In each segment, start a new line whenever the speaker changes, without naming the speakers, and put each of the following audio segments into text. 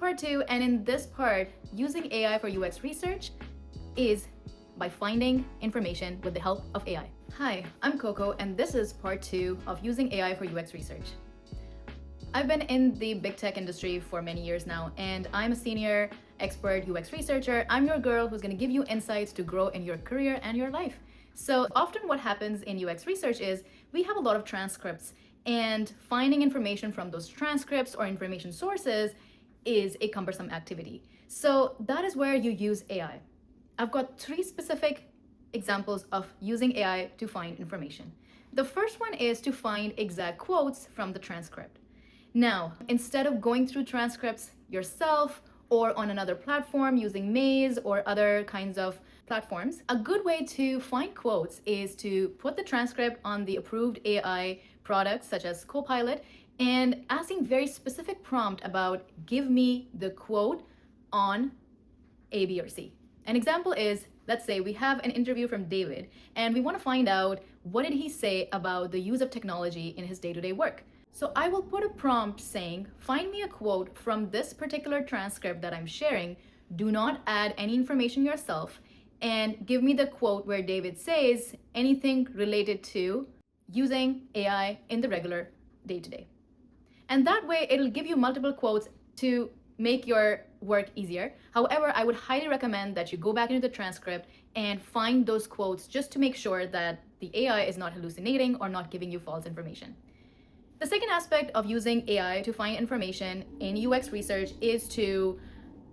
part 2, and in this part, using AI for UX research is by finding information with the help of AI. Hi, I'm Coco, and this is part 2 of using AI for UX research. I've been in the big tech industry for many years now, and I'm a senior expert UX researcher. I'm your girl who's going to give you insights to grow in your career and your life. So often what happens in UX research is we have a lot of transcripts, and finding information from those transcripts or information sources is a cumbersome activity. So that is where you use AI. I've got 3 specific examples of using AI to find information. The first one is to find exact quotes from the transcript. Now, instead of going through transcripts yourself or on another platform using Maze or other kinds of platforms, a good way to find quotes is to put the transcript on the approved AI products such as Copilot and asking very specific prompt about give me the quote on A, B, or C. An example is, let's say we have an interview from David and we want to find out what did he say about the use of technology in his day-to-day work. So I will put a prompt saying, find me a quote from this particular transcript that I'm sharing. Do not add any information yourself and give me the quote where David says anything related to using AI in the regular day-to-day. And that way it'll give you multiple quotes to make your work easier. However, I would highly recommend that you go back into the transcript and find those quotes just to make sure that the AI is not hallucinating or not giving you false information. The second aspect of using AI to find information in UX research is to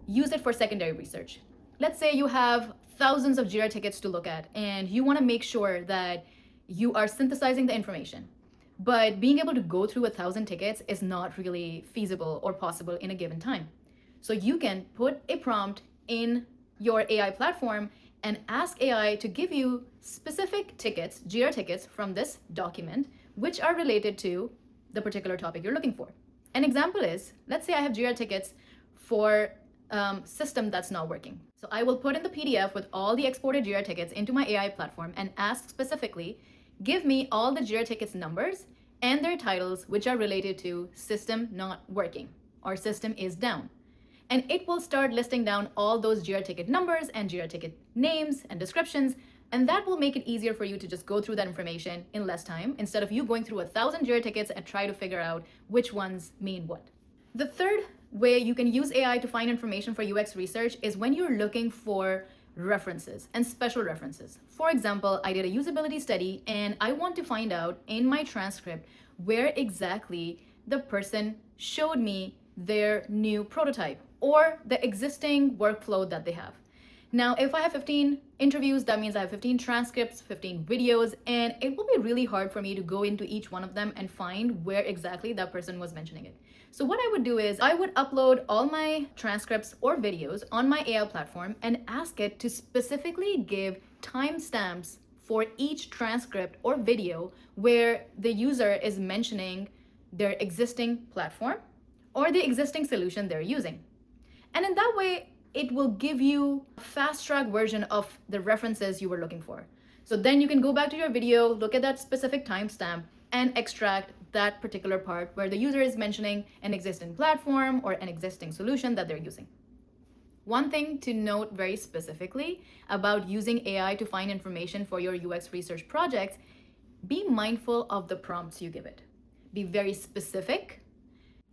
use it for secondary research. Let's say you have thousands of Jira tickets to look at and you want to make sure that you are synthesizing the information. But being able to go through 1,000 tickets is not really feasible or possible in a given time. So you can put a prompt in your AI platform and ask AI to give you specific tickets, Jira tickets from this document, which are related to the particular topic you're looking for. An example is, let's say I have Jira tickets for system that's not working. So I will put in the PDF with all the exported Jira tickets into my AI platform and ask specifically, give me all the Jira tickets numbers and their titles which are related to system not working or system is down. And it will start listing down all those Jira ticket numbers and Jira ticket names and descriptions, and that will make it easier for you to just go through that information in less time instead of you going through 1,000 Jira tickets and try to figure out which ones mean what. The third way you can use AI to find information for UX research is when you're looking for references and special references. For example, I did a usability study and I want to find out in my transcript where exactly the person showed me their new prototype or the existing workflow that they have. Now, if I have 15 interviews, that means I have 15 transcripts, 15 videos, and it will be really hard for me to go into each one of them and find where exactly that person was mentioning it. So what I would do is I would upload all my transcripts or videos on my AI platform and ask it to specifically give timestamps for each transcript or video where the user is mentioning their existing platform or the existing solution they're using. And in that way, it will give you a fast-track version of the references you were looking for. So then you can go back to your video, look at that specific timestamp, and extract that particular part where the user is mentioning an existing platform or an existing solution that they're using. One thing to note very specifically about using AI to find information for your UX research projects, be mindful of the prompts you give it. Be very specific.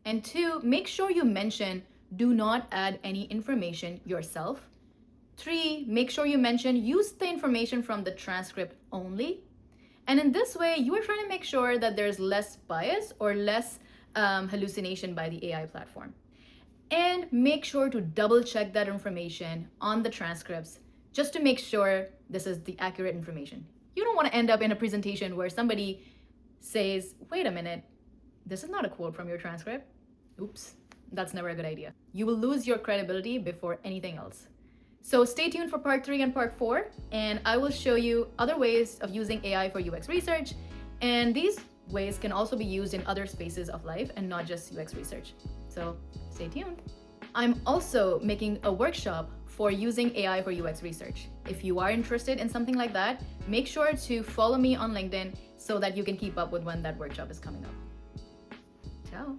And 2, make sure you mention do not add any information yourself. 3, make sure you mention use the information from the transcript only. And in this way, you are trying to make sure that there's less bias or less hallucination by the AI platform. And make sure to double check that information on the transcripts just to make sure this is the accurate information. You don't want to end up in a presentation where somebody says, wait a minute, this is not a quote from your transcript. Oops. That's never a good idea. You will lose your credibility before anything else. So stay tuned for part 3 and part 4, and I will show you other ways of using AI for UX research. And these ways can also be used in other spaces of life and not just UX research. So stay tuned. I'm also making a workshop for using AI for UX research. If you are interested in something like that, make sure to follow me on LinkedIn so that you can keep up with when that workshop is coming up. Ciao.